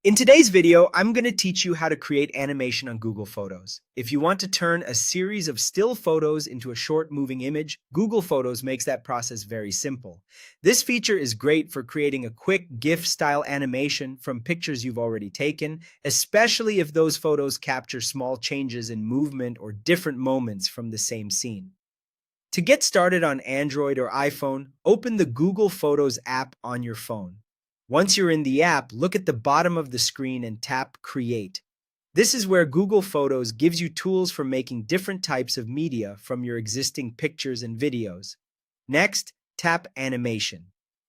In today's video, I'm going to teach you how to create animation on Google Photos. If you want to turn a series of still photos into a short moving image, Google Photos makes that process very simple. This feature is great for creating a quick GIF-style animation from pictures you've already taken, especially if those photos capture small changes in movement or different moments from the same scene. To get started on Android or iPhone, open the Google Photos app on your phone. Once you're in the app, look at the bottom of the screen and tap Create. This is where Google Photos gives you tools for making different types of media from your existing pictures and videos. Next, tap Animation.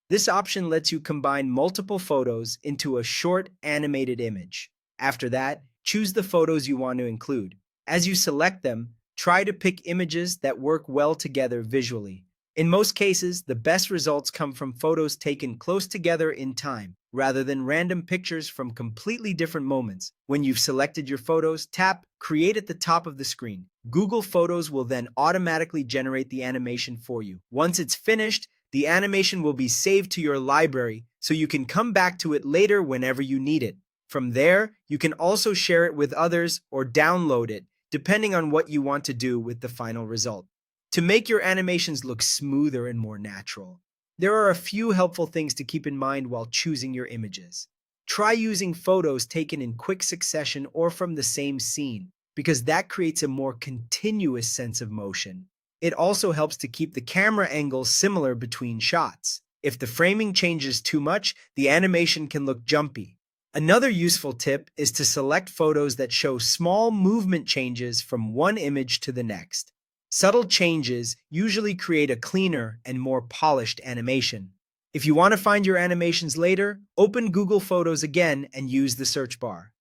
This option lets you combine multiple photos into a short animated image. After that, choose the photos you want to include. As you select them, try to pick images that work well together visually. In most cases, the best results come from photos taken close together in time, rather than random pictures from completely different moments. When you've selected your photos, tap Create at the top of the screen. Google Photos will then automatically generate the animation for you. Once it's finished, the animation will be saved to your library, so you can come back to it later whenever you need it. From there, you can also share it with others or download it, depending on what you want to do with the final result. To make your animations look smoother and more natural, there are a few helpful things to keep in mind while choosing your images. Try using photos taken in quick succession or from the same scene, because that creates a more continuous sense of motion. It also helps to keep the camera angles similar between shots. If the framing changes too much, the animation can look jumpy. Another useful tip is to select photos that show small movement changes from one image to the next. Subtle changes usually create a cleaner and more polished animation. If you want to find your animations later, open Google Photos again and use the search bar.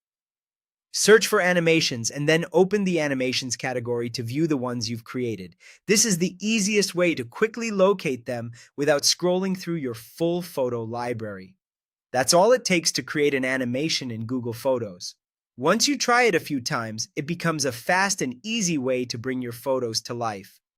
Search for animations and then open the animations category to view the ones you've created. This is the easiest way to quickly locate them without scrolling through your full photo library. That's all it takes to create an animation in Google Photos. Once you try it a few times, it becomes a fast and easy way to bring your photos to life.